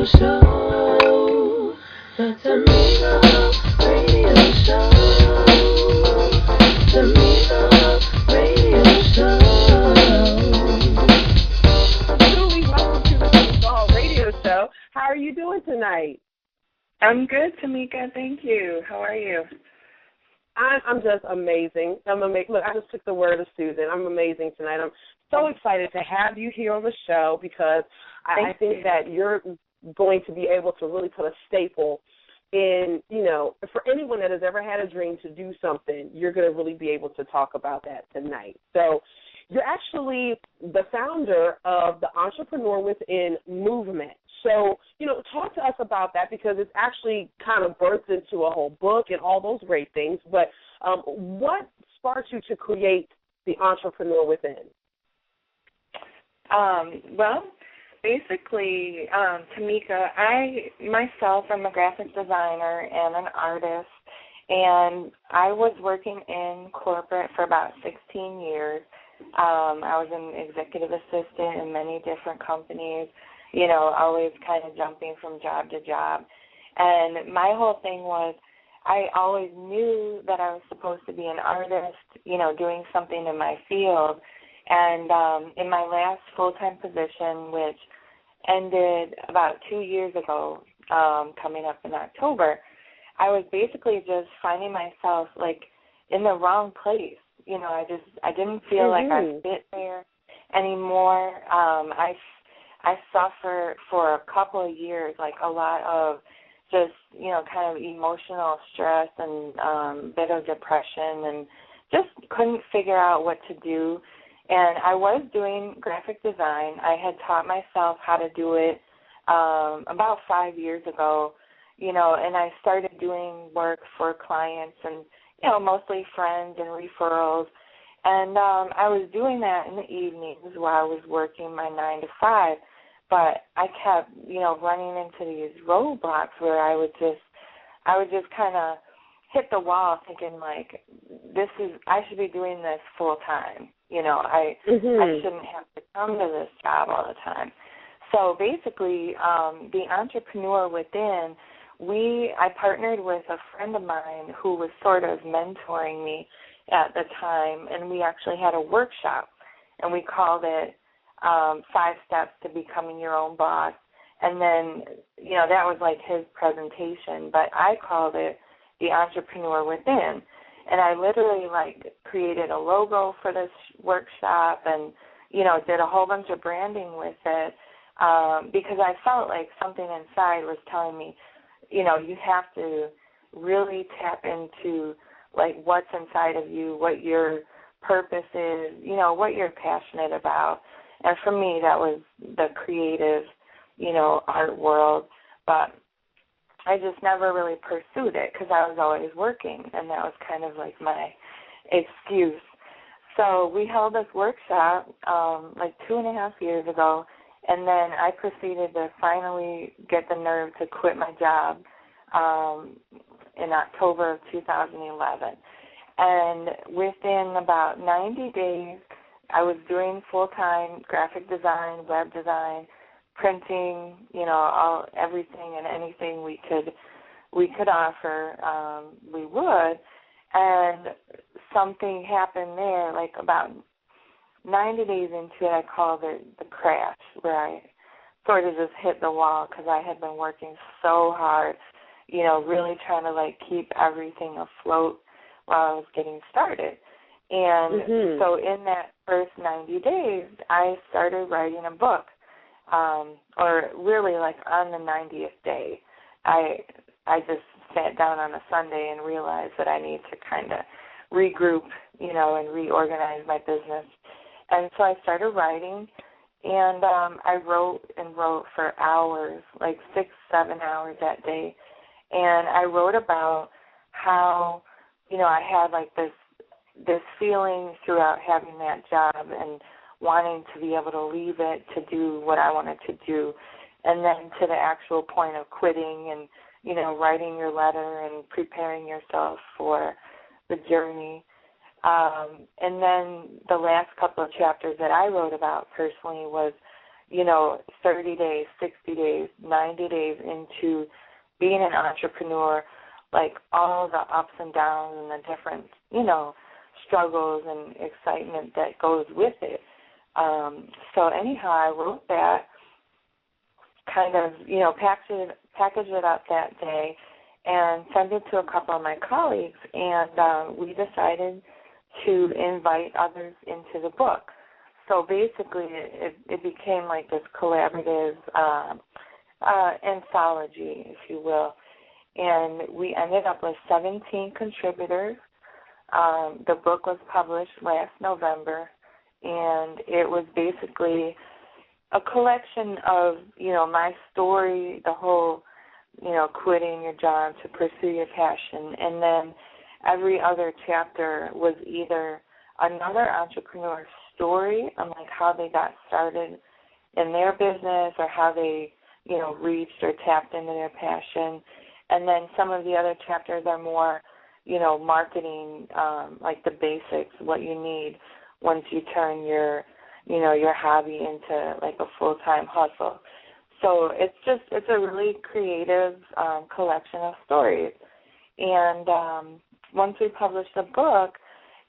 show. The Tamika Radio Show. Tamika Radio Show. Julie, welcome to the Tamika Radio Show. How are you doing tonight? I'm good, Tamika. Thank you. How are you? I'm just amazing. Look, I just took the word of Susan. I'm amazing tonight. I'm so excited to have you here on the show because I think that you're going to be able to really put a staple in, for anyone that has ever had a dream to do something, you're going to really be able to talk about that tonight. So you're actually the founder of the Entrepreneur Within movement. So, talk to us about that because it's actually kind of birthed into a whole book and all those great things. But what sparked you to create the Entrepreneur Within? Well, basically, Tamika, I myself am a graphic designer and an artist, and I was working in corporate for about 16 years. I was an executive assistant in many different companies, always kind of jumping from job to job. And my whole thing was I always knew that I was supposed to be an artist, doing something in my field. And in my last full-time position, which ended about 2 years ago, coming up in October, I was basically just finding myself, in the wrong place. I didn't feel like I fit there anymore. I suffered for a couple of years, a lot of just, kind of emotional stress and bit of depression and just couldn't figure out what to do. And I was doing graphic design. I had taught myself how to do it about 5 years ago, and I started doing work for clients and, mostly friends and referrals. And I was doing that in the evenings while I was working my 9 to 5. But I kept, running into these roadblocks where I would just kind of hit the wall thinking, I should be doing this full time. I shouldn't have to come to this job all the time. So basically, the Entrepreneur Within, I partnered with a friend of mine who was sort of mentoring me at the time, and we actually had a workshop, and we called it 5 Steps to Becoming Your Own Boss. And then, that was his presentation, but I called it the Entrepreneur Within. And I literally, created a logo for this workshop and, did a whole bunch of branding with it because I felt like something inside was telling me, you have to really tap into, what's inside of you, what your purpose is, what you're passionate about. And for me, that was the creative, art world. But I just never really pursued it because I was always working, and that was kind of my excuse. So we held this workshop 2.5 years ago, and then I proceeded to finally get the nerve to quit my job in October of 2011. And within about 90 days, I was doing full-time graphic design, web design, printing, everything and anything we could offer, we would. And something happened there, about 90 days into it, I called it the crash, where I sort of just hit the wall because I had been working so hard, really trying to, keep everything afloat while I was getting started. And so in that first 90 days, I started writing a book. Or really on the 90th day, I just sat down on a Sunday and realized that I need to kind of regroup, and reorganize my business. And so I started writing, and I wrote and wrote for hours, 6, 7 hours that day. And I wrote about how, I had this feeling throughout having that job and wanting to be able to leave it to do what I wanted to do, and then to the actual point of quitting and, writing your letter and preparing yourself for the journey. And then the last couple of chapters that I wrote about personally was, 30 days, 60 days, 90 days into being an entrepreneur, like all the ups and downs and the different, struggles and excitement that goes with it. So anyhow, I wrote that, kind of, packaged it up that day and sent it to a couple of my colleagues, and we decided to invite others into the book. So basically it became like this collaborative anthology, if you will, and we ended up with 17 contributors. The book was published last November, and it was basically a collection of, my story, the whole, quitting your job to pursue your passion. And then every other chapter was either another entrepreneur's story on like how they got started in their business or how they, reached or tapped into their passion. And then some of the other chapters are more, marketing, like the basics, what you need once you turn your hobby into like a full-time hustle. So it's a really creative collection of stories. And once we published the book,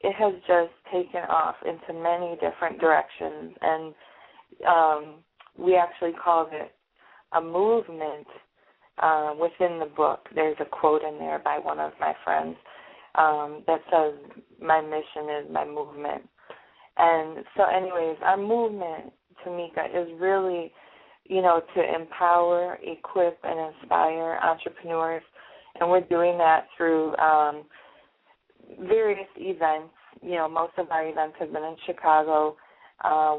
it has just taken off into many different directions. And we actually called it a movement within the book. There's a quote in there by one of my friends that says, "My mission is my movement." And so anyways, our movement, Tamika, is really, to empower, equip, and inspire entrepreneurs. And we're doing that through various events. Most of our events have been in Chicago,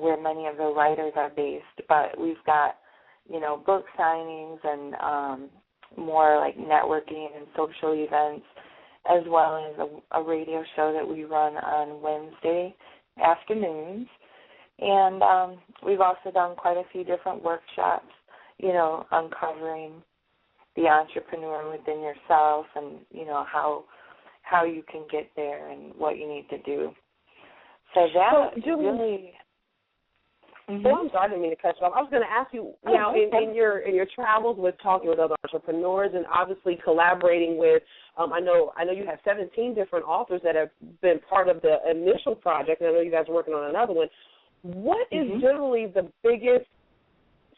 where many of the writers are based. But we've got, book signings and more like networking and social events, as well as a radio show that we run on Wednesday afternoons. And we've also done quite a few different workshops, uncovering the entrepreneur within yourself and, how you can get there and what you need to do. So that really... Mm-hmm. Oh, I'm sorry, I didn't mean to cut you off. I was going to ask you, now, in your travels with talking with other entrepreneurs and obviously collaborating with, I know you have 17 different authors that have been part of the initial project, and I know you guys are working on another one. What is generally the biggest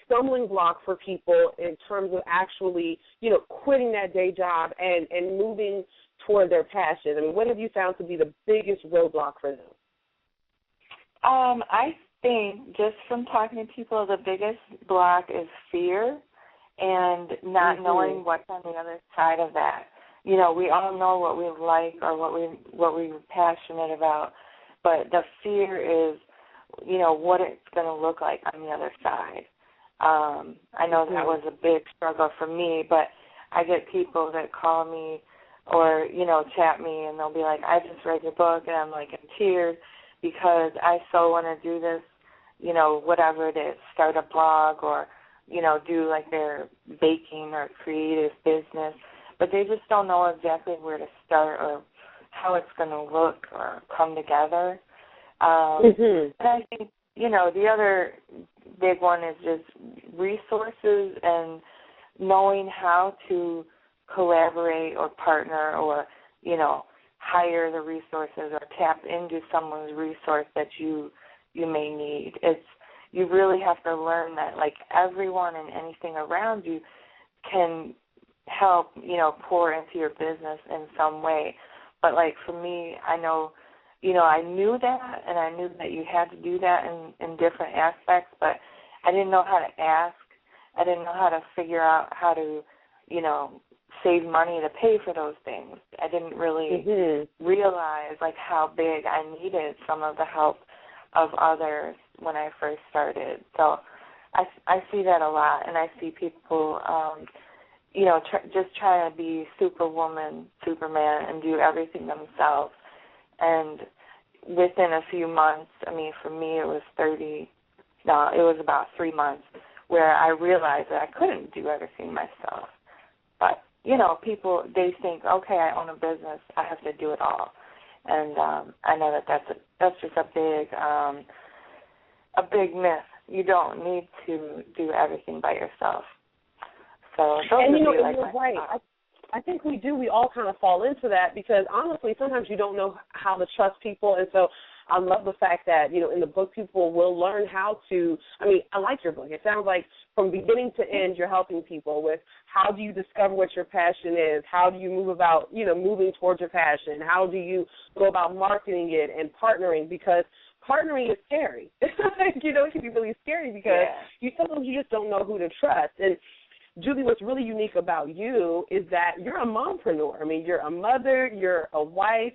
stumbling block for people in terms of actually, quitting that day job and moving toward their passion? I mean, what have you found to be the biggest roadblock for them? I think just from talking to people, the biggest block is fear and not knowing what's on the other side of that. We all know what we like or what we're passionate about, but the fear is, what it's going to look like on the other side. I know that was a big struggle for me, but I get people that call me or, chat me, and they'll be like, I just read your book, and I'm like in tears because I so want to do this, whatever it is, start a blog or, do like their baking or creative business, but they just don't know exactly where to start or how it's going to look or come together. And I think, the other big one is just resources and knowing how to collaborate or partner or, hire the resources or tap into someone's resource that you may need. You really have to learn that, like, everyone and anything around you can help, pour into your business in some way. But, like, for me, I know, I knew that, and I knew that you had to do that in different aspects, but I didn't know how to ask. I didn't know how to figure out how to, save money to pay for those things. I didn't really realize, like, how big I needed some of the help of others when I first started. So I see that a lot, and I see people, just trying to be Superwoman, Superman, and do everything themselves. And within a few months, I mean, for me it was about 3 months where I realized that I couldn't do everything myself. But, people, they think, okay, I own a business, I have to do it all. And I know that that's just a big myth you don't need to do everything by yourself. So those and would you know, be like you're right. I think we do. We all kind of fall into that because honestly, sometimes you don't know how to trust people, and so I love the fact that, you know, in the book people will learn how to, I mean, I like your book. It sounds like from beginning to end you're helping people with how do you discover what your passion is, how do you move about, you know, moving towards your passion, how do you go about marketing it and partnering, because partnering is scary. You know, it can be really scary because sometimes you just don't know who to trust. And Julie, what's really unique about you is that you're a mompreneur. I mean, you're a mother, you're a wife.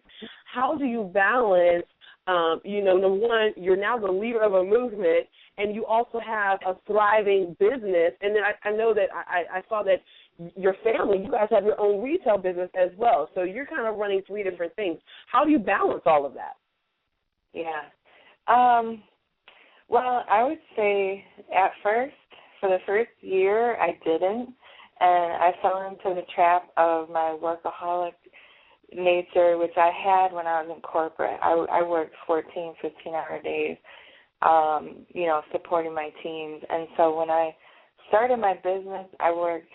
How do you balance, you know, number one, you're now the leader of a movement, and you also have a thriving business. And then I know that I saw that your family, you guys have your own retail business as well. So you're kind of running three different things. How do you balance all of that? Yeah. Well, I would say at first, for the first year, I didn't, and I fell into the trap of my workaholic nature, which I had when I was in corporate. I worked 14, 15-hour days, you know, supporting my teams. And so when I started my business, I worked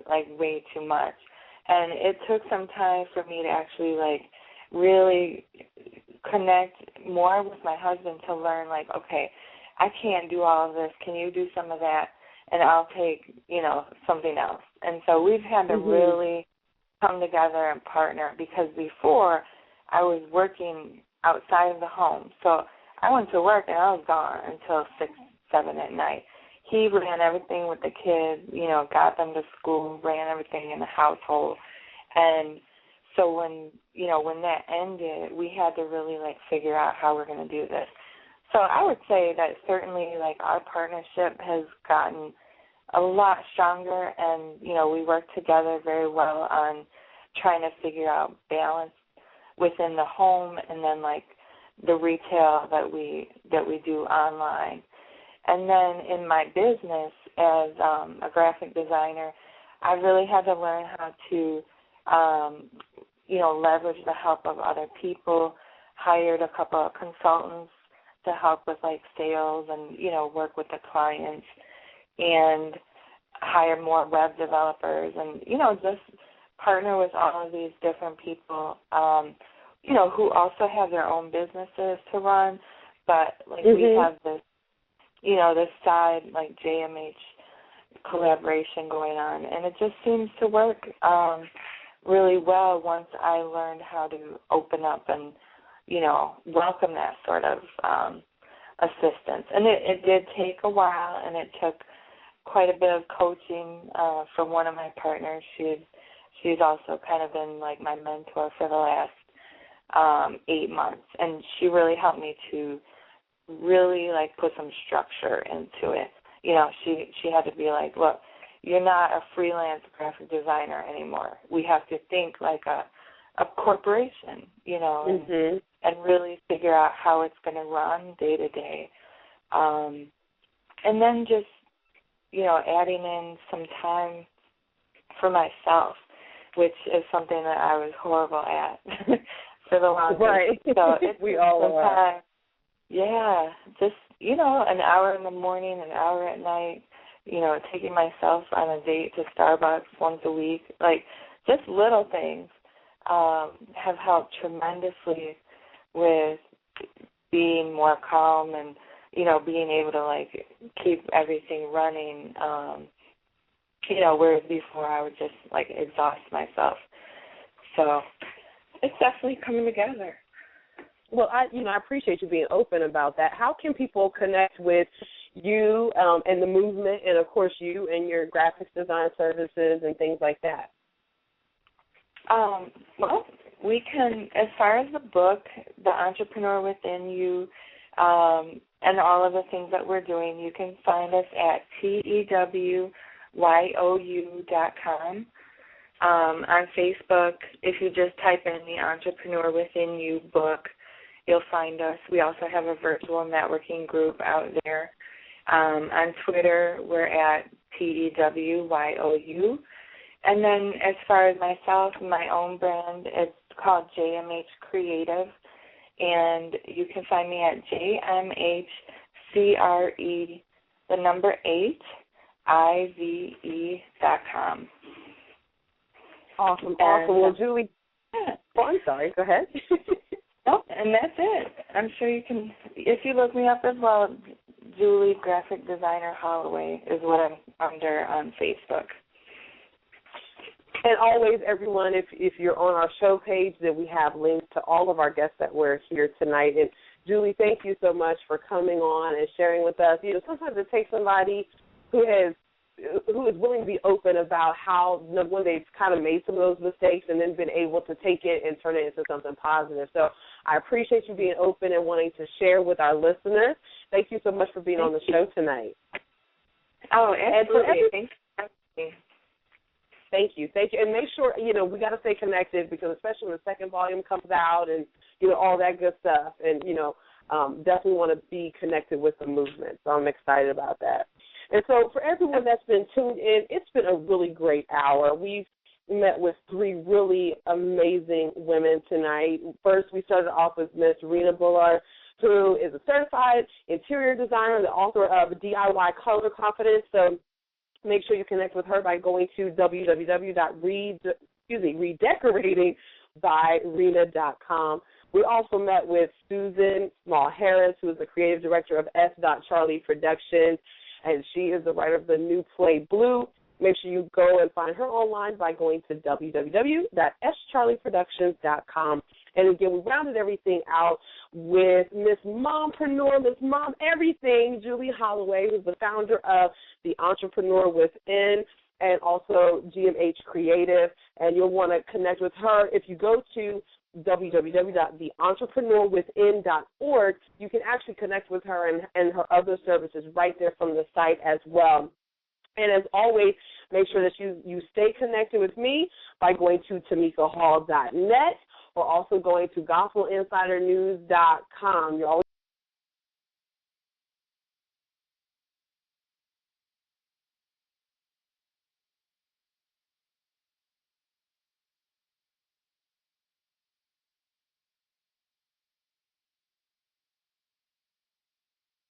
like way too much. And it took some time for me to actually like really connect more with my husband to learn like, okay, I can't do all of this. Can you do some of that? And I'll take, you know, something else. And so we've had to really come together and partner, because before I was working outside of the home. So I went to work and I was gone until 6, 7 at night. He ran everything with the kids, you know, got them to school, ran everything in the household. And so when that ended, we had to really like figure out how we're going to do this. So I would say that certainly like our partnership has gotten a lot stronger, and, you know, we work together very well on trying to figure out balance within the home and then like the retail that we do online. And then in my business as a graphic designer, I really had to learn how to, you know, leverage the help of other people, hired a couple of consultants to help with like sales and, you know, work with the clients, and hire more web developers, and, you know, just partner with all of these different people, you know, who also have their own businesses to run, but like we have this, you know, this side like JMH collaboration going on, and it just seems to work really well once I learned how to open up and, you know, welcome that sort of assistance. And it did take a while, and it took quite a bit of coaching from one of my partners. She's also kind of been like my mentor for the last 8 months, and she really helped me to really like put some structure into it. You know, she had to be like, look, you're not a freelance graphic designer anymore. We have to think like a corporation, you know, and really figure out how it's going to run day to day. And then just, you know, adding in some time for myself, which is something that I was horrible at for the longest. Right. So it's we all are. Yeah, just, you know, an hour in the morning, an hour at night, you know, taking myself on a date to Starbucks once a week, like just little things have helped tremendously with being more calm and, you know, being able to, like, keep everything running, you know, whereas before I would just, like, exhaust myself. So it's definitely coming together. Well, I appreciate you being open about that. How can people connect with you and the movement, and, of course, you and your graphics design services and things like that? Well, we can, as far as the book, The Entrepreneur Within You, and all of the things that we're doing, you can find us at TEWYOU.com. On Facebook, if you just type in The Entrepreneur Within You book, you'll find us. We also have a virtual networking group out there. On Twitter, we're at TEWYOU. And then as far as myself, my own brand, it's called JMH Creative. And you can find me at CRE8IVE.com. Awesome. Well, Julie, I'm sorry. Go ahead. Nope, and that's it. I'm sure you can, if you look me up as well, Julie Graphic Designer Holloway is what I'm under on Facebook. And always, everyone, if you're on our show page, then we have links to all of our guests that were here tonight. And Julie, thank you so much for coming on and sharing with us. Sometimes it takes somebody who is willing to be open about how when they've kind of made some of those mistakes and then been able to take it and turn it into something positive. So I appreciate you being open and wanting to share with our listeners. Thank you so much for being on the show tonight. Oh, absolutely. Thank you. Thank you. And make sure, we got to stay connected because especially when the second volume comes out and, all that good stuff. And, definitely want to be connected with the movement. So I'm excited about that. And so for everyone that's been tuned in, it's been a really great hour. We've met with three really amazing women tonight. First, we started off with Miss Rena Bullard, who is a certified interior designer, the author of DIY Color Confidence. So make sure you connect with her by going to redecoratingbyrena.com. We also met with Susan Small-Harris, who is the creative director of S. Charlie Productions, and she is the writer of the new play Blue. Make sure you go and find her online by going to www.scharlieproductions.com. And again, we rounded everything out with Miss Mompreneur, Miss Mom Everything, Julie Holloway, who's the founder of The Entrepreneur Within and also GMH Creative. And you'll want to connect with her if you go to www.theentrepreneurwithin.org. You can actually connect with her and her other services right there from the site as well. And as always, make sure that you stay connected with me by going to TamikaHall.net or also going to GospelInsiderNews.com. You're always